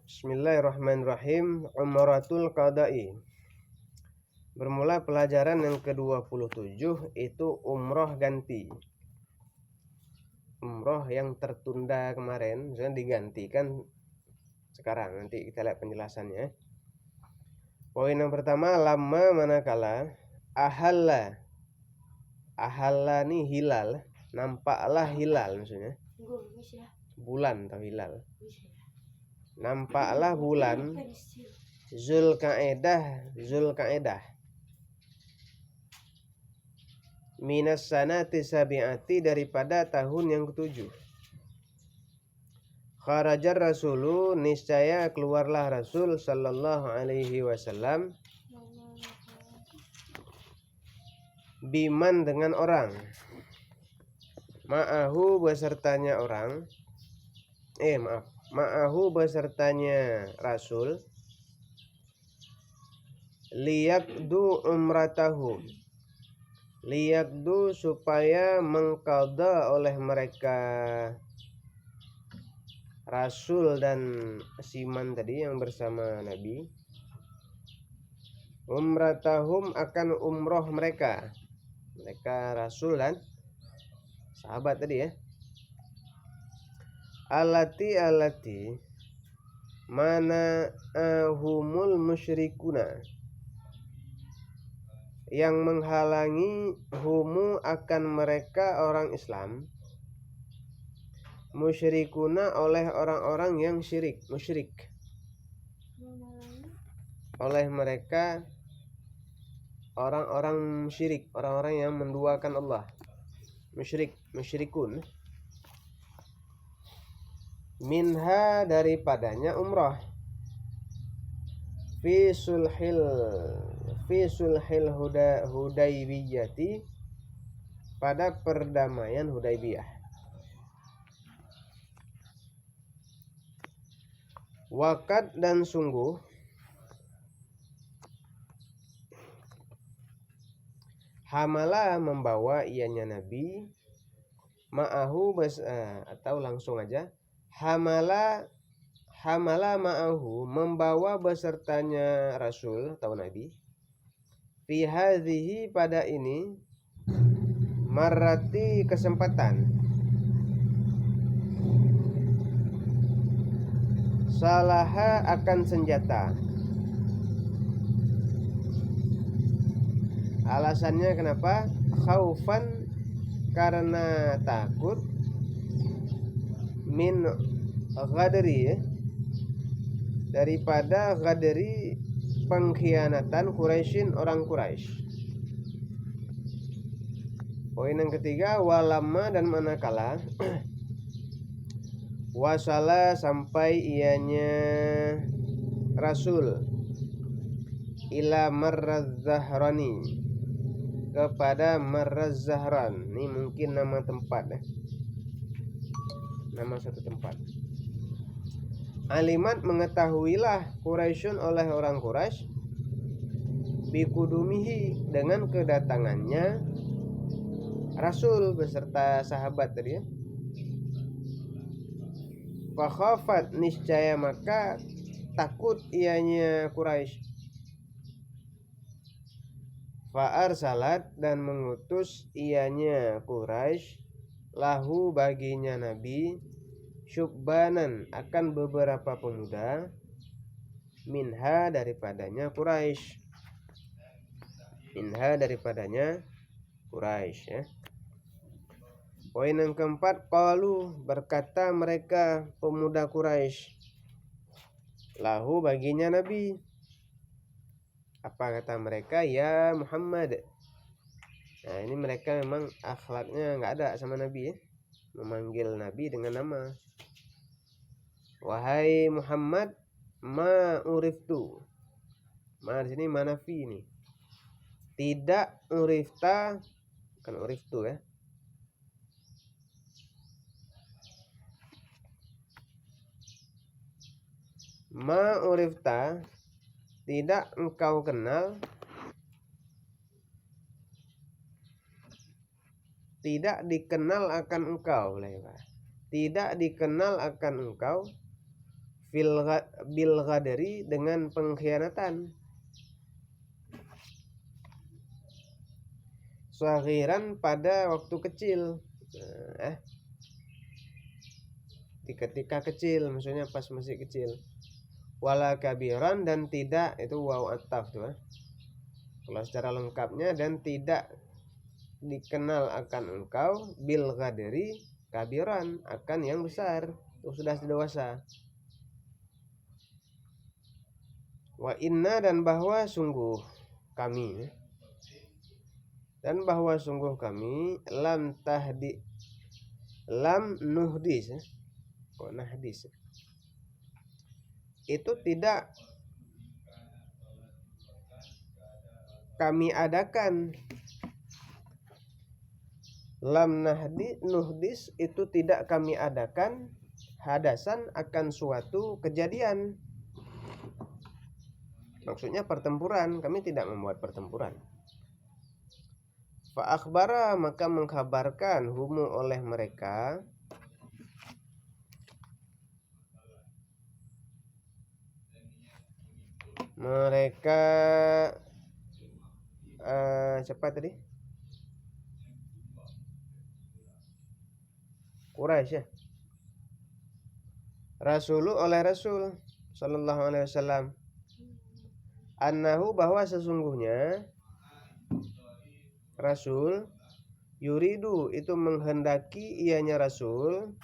Bismillahirrahmanirrahim. Umratul Qada'i. Bermula pelajaran yang ke-27 itu umroh ganti. Umroh yang tertunda kemarin sudah digantikan sekarang. Nanti kita lihat penjelasannya. Poin yang pertama, lama manakala ahalla. Ahalla nih hilal, nampaklah hilal maksudnya. Bulan atau hilal. Nampaklah bulan Zulqa'edah minas sanati sabi'ati, daripada tahun yang ke-7. Kharajar rasulu, niscaya keluarlah Rasul sallallahu alaihi wasallam, biman dengan orang, ma'ahu besertanya orang, ma'ahu besertanya Rasul, liyakdu umratahum, liyakdu supaya mengqadha oleh mereka Rasul dan Siman tadi yang bersama Nabi, umratahum akan umroh mereka Rasul dan sahabat tadi ya. Alati mana ahumul musyrikuna, yang menghalangi humu akan mereka orang Islam, musyrikuna oleh orang-orang yang musyrik oleh mereka orang-orang syirik, orang-orang yang menduakan Allah, musyrikun, minha daripadanya umrah, fi sulhil Hudaybiyati, pada perdamaian Hudaybiyah. Waqad dan sungguh, hamala membawa ianya Nabi, ma'ahu atau langsung aja, hamala ma'ahu membawa besertanya Rasul atau Nabi, fi hadhihi pada ini, marrati kesempatan, salaha akan senjata. Alasannya kenapa? Khaufan, karena takut, min ghadri, daripada ghadri pengkhianatan Quraisyin, orang Quraisy. Poin yang ketiga, walama dan manakala wasala sampai ianya Rasul, ila Marraz Zahrani, kepada Marraz Zahran. Ini mungkin nama tempat ya. Nama satu tempat. Alimat mengetahuilah Quraisyun oleh orang Quraisy, bikudumihi dengan kedatangannya Rasul beserta sahabat tadi ya. Fakhafat, niscaya maka takut ianya Quraisy, fa'arsalat dan mengutus ianya Quraisy, lahu baginya Nabi, syubbanan akan beberapa pemuda, minha daripadanya Quraisy, ya. Poin yang keempat, qalu berkata mereka pemuda Quraisy, lahu baginya Nabi. Apa kata mereka? Ya Muhammad. Nah, ini mereka memang akhlaknya nggak ada sama Nabi ya. Memanggil Nabi dengan nama. Wahai Muhammad, ma uriftu. Ma di sini manafi ini. Tidak urifta, bukan uriftu ya. Ma urifta, tidak engkau kenal, tidak dikenal akan engkau, tidak dikenal akan engkau, bil ghadari dengan pengkhianatan. Saghiran pada waktu kecil, ketika kecil, maksudnya pas masih kecil. Wala kabiran, dan tidak, itu waw ataf tuh. Kalau secara lengkapnya, dan tidak dikenal akan engkau bil ghadari kabiran, akan yang besar, itu sudah dewasa. Wa inna, dan bahwa sungguh kami, lam nuhdis, kok nahdis, itu tidak kami adakan. Lam nuhdis itu tidak kami adakan hadasan akan suatu kejadian. Maksudnya pertempuran, kami tidak membuat pertempuran. Fa akhbara, maka mengkhabarkan humu oleh mereka siapa tadi? Quraisy ya. Rasulu, oleh Rasul sallallahu alaihi wasallam, annahu, bahwa sesungguhnya Rasul, yuridu, itu menghendaki ianya Rasul,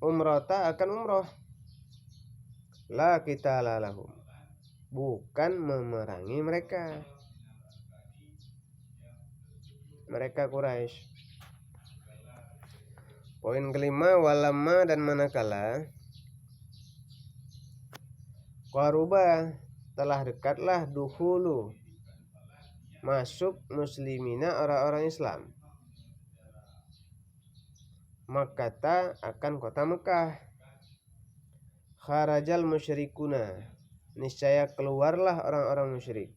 umrata, akan umroh, la qitala lahum, bukan memerangi mereka Quraisy. Poin kelima, walamma, dan manakala qaruba, telah dekatlah dukhulu, masuk muslimina, orang-orang Islam, Makkah, akan kota Mekah, kharajal musyrikuna, niscaya keluarlah orang-orang musyrik,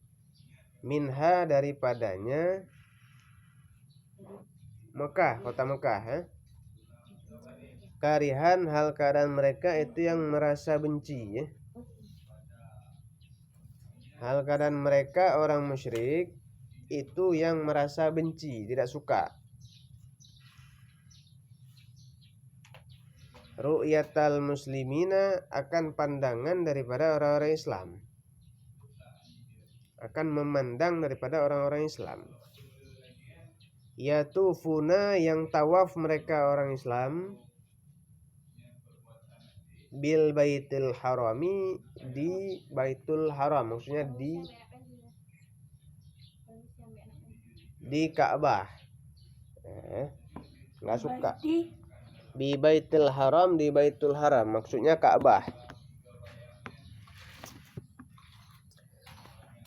minha, daripadanya Mekah, kota Mekah, karihan, hal keadaan mereka itu yang merasa benci, ya. Hal keadaan mereka orang musyrik itu yang merasa benci, tidak suka. Ru'yatal muslimina, akan pandangan daripada orang-orang Islam, akan memandang daripada orang-orang Islam. Yatufuna, yang tawaf mereka orang Islam, bil baitil harami, di baitul haram, maksudnya di Ka'bah. Nggak suka. Bi baitil haram, di baitul haram, maksudnya Ka'bah.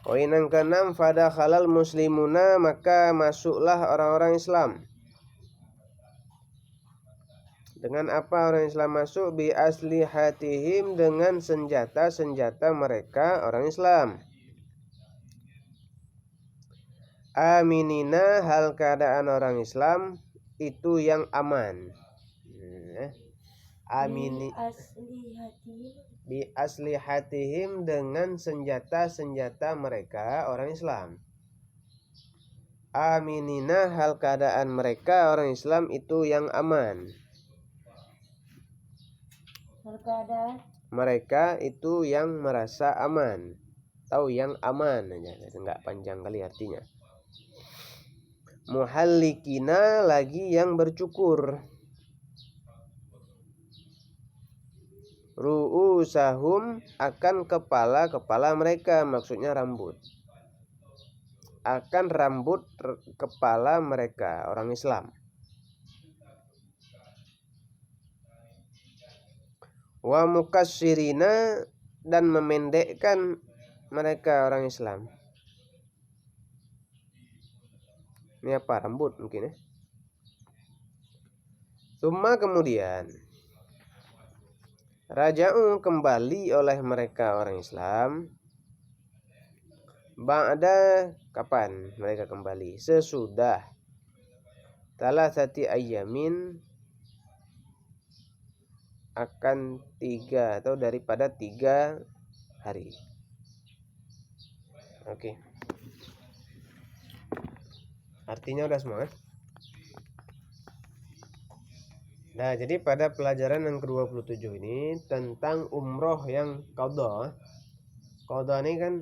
Poin yang keenam, fada khalal muslimuna, maka masuklah orang-orang Islam. Dengan apa orang Islam masuk? Bi aslihatihim, dengan senjata-senjata mereka orang Islam. Aminina, hal keadaan orang Islam itu yang aman. Bi aslihatihim, dengan senjata-senjata mereka orang Islam. Aminina, hal keadaan mereka orang Islam itu yang aman. Mereka itu yang merasa aman, atau yang aman aja, enggak panjang kali artinya. Muhallikina, lagi yang bercukur. Ru'usahum, akan kepala-kepala mereka, maksudnya rambut. Akan rambut kepala mereka orang Islam. Wa mukassirina, dan memendekkan mereka orang Islam. Ini apa? Rambut mungkin ya. Summa, kemudian, raja'u, kembali oleh mereka orang Islam. Ba'da, kapan mereka kembali? Sesudah thalathati ayyamin, akan 3 atau daripada 3 hari. Oke. Artinya udah semua. Nah, jadi pada pelajaran yang ke-27 ini tentang umroh yang qadha. Qadha ini kan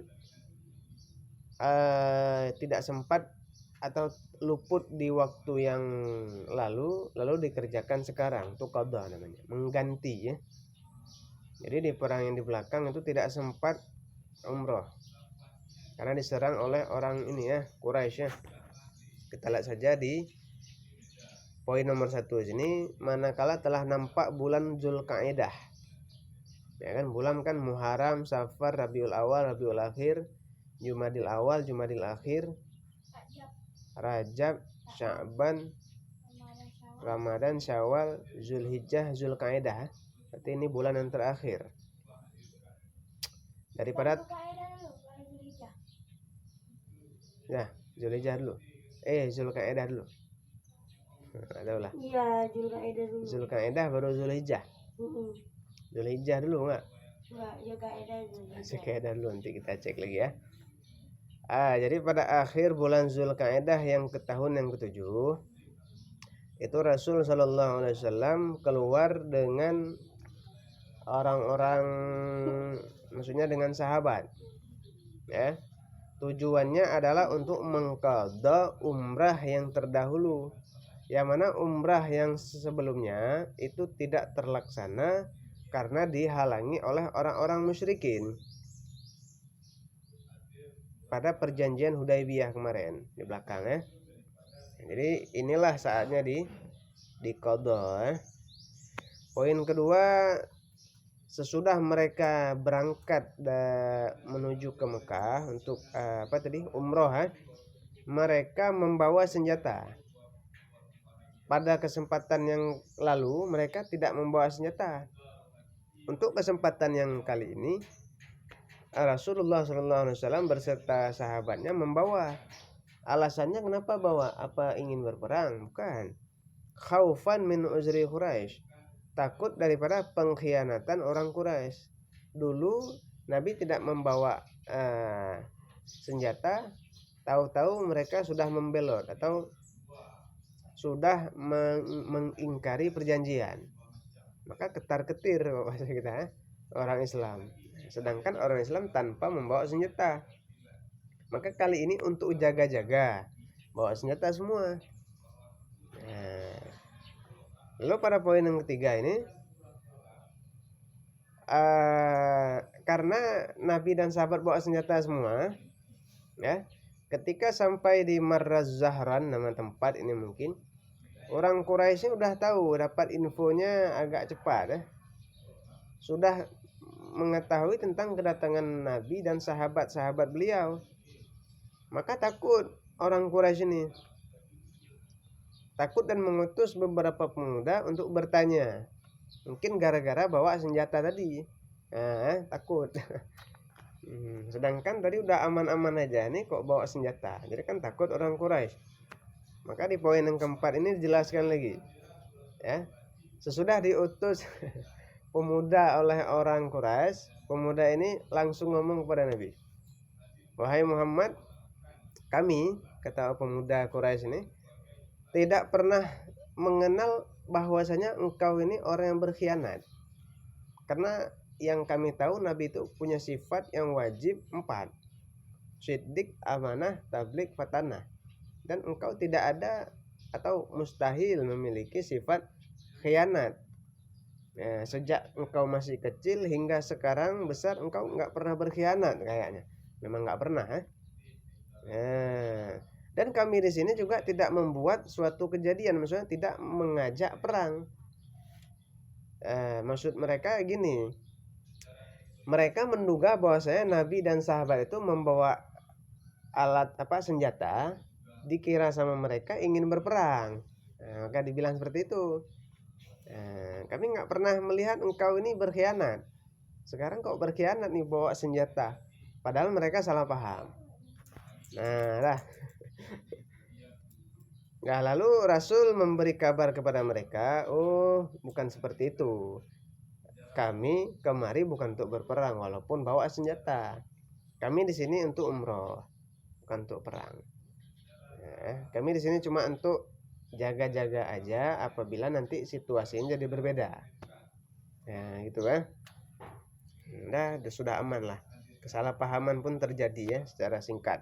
tidak sempat atau luput di waktu yang lalu dikerjakan sekarang, itu qadha namanya, mengganti ya. Jadi di perang yang di belakang itu tidak sempat umroh karena diserang oleh orang ini ya, Quraisy ya. Kita lihat saja di poin nomor 1 sini, manakala telah nampak bulan Zulkaidah. Ya kan, bulan kan Muharram, Safar, Rabiul Awal, Rabiul Akhir, Jumadil Awal, Jumadil Akhir, Rajab, Sya'ban, Ramadan, Syawal, Zulhijjah, Zulkaidah. Berarti ini bulan yang terakhir. Daripada ya, Zulhijjah dulu. Zulkaidah dulu. Adalah. Iya, Zulkaidah dulu. Zulkaidah baru Zulhijjah. Zulhijjah dulu enggak? Zulkaidah dulu. Zulkaidah dulu, nanti kita cek lagi ya. Jadi pada akhir bulan Zulkaidah yang ke tahun yang ke-7 itu Rasul Shallallahu Alaihi Wasallam keluar dengan orang-orang, maksudnya dengan sahabat ya. Tujuannya adalah untuk mengqadha umrah yang terdahulu, yang mana umrah yang sebelumnya itu tidak terlaksana karena dihalangi oleh orang-orang musyrikin pada perjanjian Hudaybiyah kemarin di belakang ya. Jadi inilah saatnya di qadha. Poin kedua, sesudah mereka berangkat menuju ke Mekah untuk umroh mereka membawa senjata. Pada kesempatan yang lalu mereka tidak membawa senjata. Untuk kesempatan yang kali ini Rasulullah SAW berserta sahabatnya membawa. Alasannya kenapa bawa? Apa ingin berperang? Bukan. Khaufan min uzri Quraisy. Takut daripada pengkhianatan orang Quraisy. Dulu Nabi tidak membawa senjata, tahu-tahu mereka sudah membelot atau sudah mengingkari perjanjian. Maka ketar-ketir bahasa kita orang Islam. Sedangkan orang Islam tanpa membawa senjata. Maka kali ini untuk jaga-jaga bawa senjata semua. Lalu pada poin yang ketiga ini, karena Nabi dan sahabat bawa senjata semua ya, ketika sampai di Marraz Zahran, nama tempat ini, mungkin orang Quraisy udah tahu, dapat infonya agak cepat ya. Sudah mengetahui tentang kedatangan Nabi dan sahabat-sahabat beliau. Maka takut orang Quraisy ini. Takut dan mengutus beberapa pemuda untuk bertanya. Mungkin gara-gara bawa senjata tadi. Takut. Sedangkan tadi udah aman-aman aja nih, kok bawa senjata. Jadi kan takut orang Quraisy. Maka di poin yang keempat ini dijelaskan lagi. Ya. Sesudah diutus pemuda oleh orang Quraisy, pemuda ini langsung ngomong kepada Nabi. Wahai Muhammad, kami, kata pemuda Quraisy ini, tidak pernah mengenal bahwasanya engkau ini orang yang berkhianat. Karena yang kami tahu Nabi itu punya sifat yang wajib 4. Siddiq, amanah, tabligh, fatanah. Dan engkau tidak ada atau mustahil memiliki sifat khianat. Sejak engkau masih kecil hingga sekarang besar engkau nggak pernah berkhianat kayaknya. Memang nggak pernah. Dan kami di sini juga tidak membuat suatu kejadian, maksudnya tidak mengajak perang. Maksud mereka gini, mereka menduga bahwasanya Nabi dan sahabat itu membawa alat senjata, dikira sama mereka ingin berperang. Maka dibilang seperti itu. Kami nggak pernah melihat engkau ini berkhianat. Sekarang kok berkhianat nih bawa senjata. Padahal mereka salah paham. Lalu Rasul memberi kabar kepada mereka, bukan seperti itu. kami kemari bukan untuk berperang walaupun bawa senjata. Kami di sini untuk umroh, bukan untuk perang. Kami di sini cuma untuk jaga-jaga aja apabila nanti situasinya jadi berbeda. Ya, gitu kan. Sudah aman lah. Kesalahpahaman pun terjadi ya secara singkat.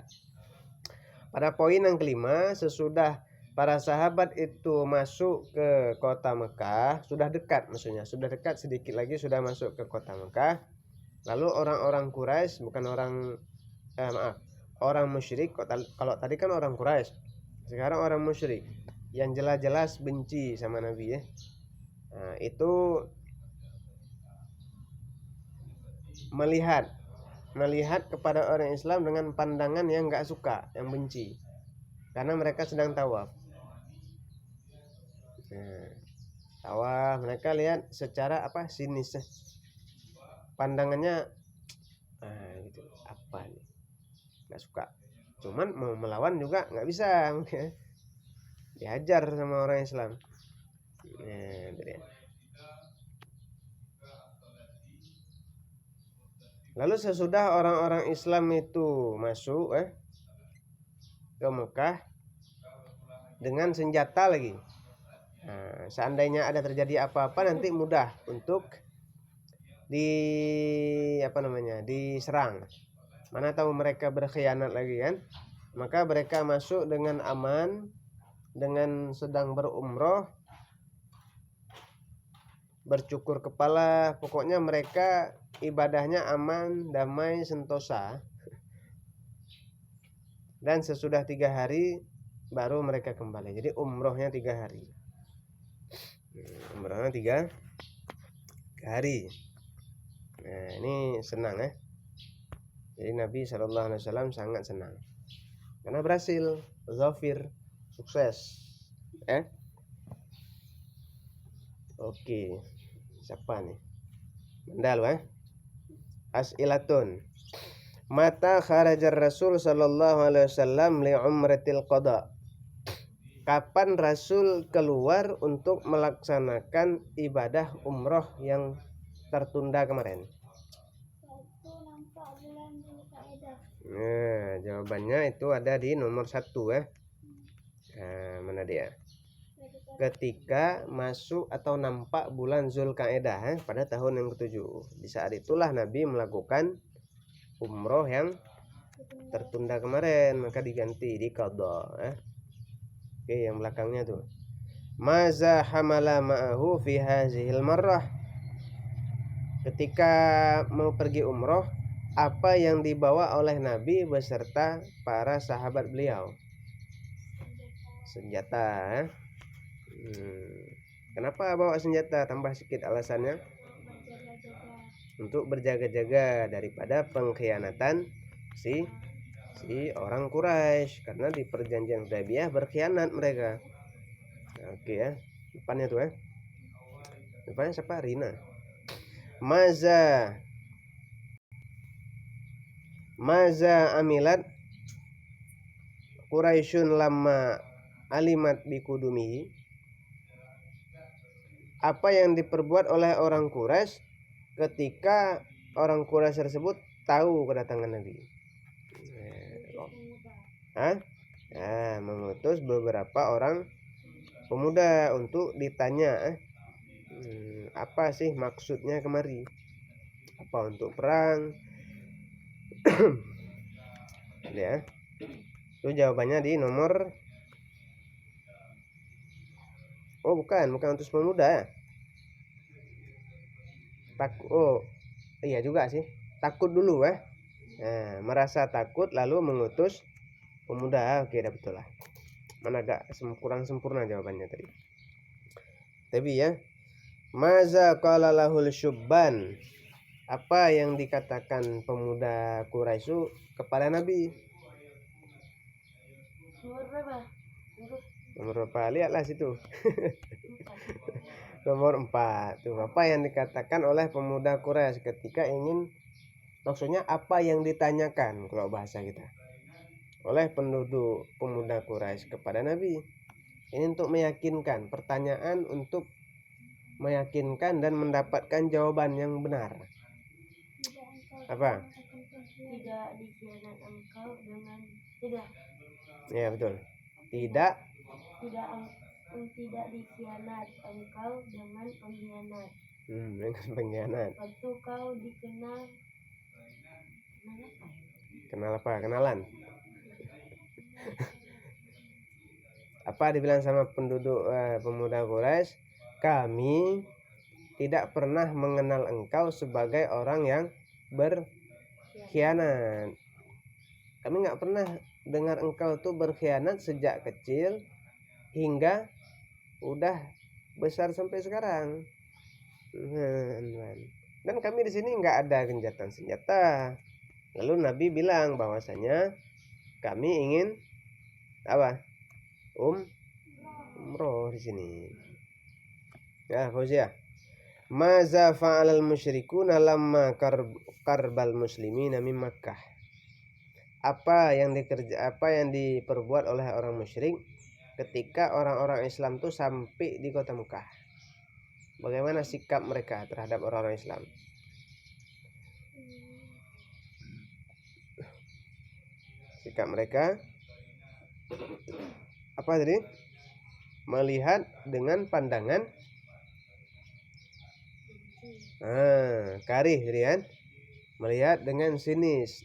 Pada poin yang kelima, sesudah para sahabat itu masuk ke kota Mekah, sudah dekat maksudnya, sudah dekat sedikit lagi sudah masuk ke kota Mekah. Lalu orang-orang Quraisy, bukan orang musyrik. Kalau tadi kan orang Quraisy, sekarang orang musyrik yang jelas-jelas benci sama Nabi ya. Nah, itu melihat kepada orang Islam dengan pandangan yang nggak suka, yang benci, karena mereka sedang tawaf. Tawaf mereka lihat secara sinis, pandangannya gitu, apa nih, nggak suka. Cuman mau melawan juga nggak bisa, mungkin dihajar sama orang Islam. Lalu sesudah orang-orang Islam itu masuk ke Mekah dengan senjata lagi. Nah, seandainya ada terjadi apa-apa nanti mudah untuk diserang. Mana tahu mereka berkhianat lagi kan? Maka mereka masuk dengan aman, dengan sedang berumroh, bercukur kepala, pokoknya mereka ibadahnya aman, damai, sentosa. Dan sesudah 3 hari baru mereka kembali. Jadi umrohnya 3 hari. Umrohnya 3 hari. Nah, ini senang ya. Jadi Nabi SAW sangat senang karena berhasil, zafir, sukses. Oke, siapa nih? Mandal As'ilatun. Mata kharajar Rasul sallallahu alaihi wasallam li umratil qada. Kapan Rasul keluar untuk melaksanakan ibadah umroh yang tertunda kemarin? Nah, jawabannya itu ada di nomor 1 ya. Mana dia? Ketika masuk atau nampak bulan Zulkaidah pada tahun yang ke-7. Di saat itulah Nabi melakukan umroh yang tertunda kemarin, maka diganti di qada. Oke, yang belakangnya tuh. Maza hamala ma'ahu fi hazihil marrah. Ketika mau pergi umroh, apa yang dibawa oleh Nabi beserta para sahabat beliau? Senjata. Kenapa bawa senjata? Tambah sedikit alasannya. Untuk berjaga-jaga daripada pengkhianatan si orang Quraisy, karena di perjanjian Hudaybiyah berkhianat mereka. Oke ya. Depannya tuh depannya siapa? Rina. Maza amilat Quraisyun lama alimat bikudumihi. Apa yang diperbuat oleh orang Quraisy ketika orang Quraisy tersebut tahu kedatangan Nabi? Mengutus beberapa orang pemuda untuk ditanya apa sih maksudnya kemari? Apa untuk perang? Ya. Itu jawabannya di nomor bukan untuk pemuda. Iya juga sih. Takut dulu merasa takut lalu mengutus pemuda. Oke, dah betul lah. Mana agak kurang sempurna jawabannya tadi. Tapi ya, maza qala lahul syubban. Apa yang dikatakan pemuda Quraisy kepada Nabi? Nomor berapa? Lihatlah situ. Nomor 4. Tuh, apa yang dikatakan oleh pemuda Quraisy ketika ingin, maksudnya apa yang ditanyakan kalau bahasa kita, oleh pemuda Quraisy kepada Nabi. Ini untuk meyakinkan, pertanyaan untuk meyakinkan dan mendapatkan jawaban yang benar. Apa? Tidak dikhianat engkau dengan tidak Ya betul. Tidak tidak dikhianat engkau dengan pengkhianat. dengan pengkhianat. Waktu kau dikenal apa? Kenal apa? Kenalan. Apa dibilang sama penduduk pemuda Quraisy? Kami tidak pernah mengenal engkau sebagai orang yang berkhianat. Kami nggak pernah dengar engkau tuh berkhianat sejak kecil hingga udah besar sampai sekarang. Dan kami di sini nggak ada gencatan senjata. Lalu Nabi bilang bahwasanya kami ingin apa? Umroh di sini. Ya, Fauzia. Maza fa'alal musyrikuna lamma karbal muslimina min Makkah. Apa yang diperbuat oleh orang musyrik ketika orang-orang Islam tuh sampai di kota Mekah? Bagaimana sikap mereka terhadap orang-orang Islam? Sikap mereka apa tadi? Melihat dengan pandangan karih tadi kan? Melihat dengan sinis.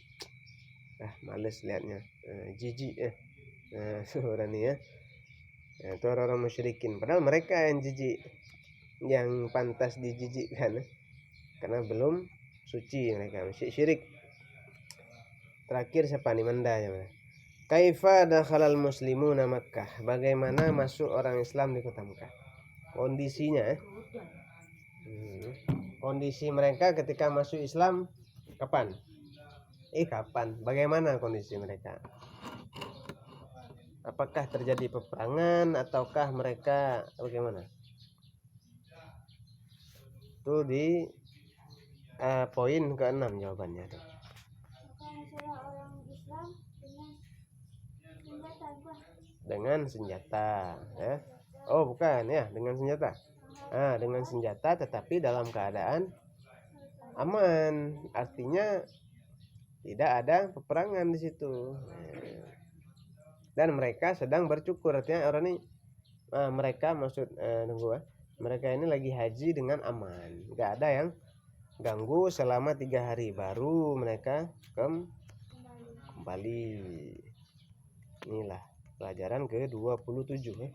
Males lihatnya. Jijik suara nih ya. Itu orang-orang musyrikin. Padahal mereka yang jijik, yang pantas dijijikkan, karena belum suci mereka, masih syirik. Terakhir siapa nih Manda ya? Kaifa dakhalal muslimuna Makkah? Bagaimana masuk orang Islam di kota Mekah? Kondisinya kondisi mereka ketika masuk Islam kapan? Kapan? Bagaimana kondisi mereka? Apakah terjadi peperangan ataukah mereka bagaimana? Itu di poin ke-6 jawabannya tuh. Dengan senjata ya. Oh bukan ya, dengan senjata. Dengan senjata tetapi dalam keadaan aman, artinya tidak ada peperangan di situ. Dan mereka sedang bercukur, artinya orang ini mereka mereka ini lagi haji dengan aman, nggak ada yang ganggu selama 3 hari, baru mereka kembali. Inilah pelajaran ke-27 ya.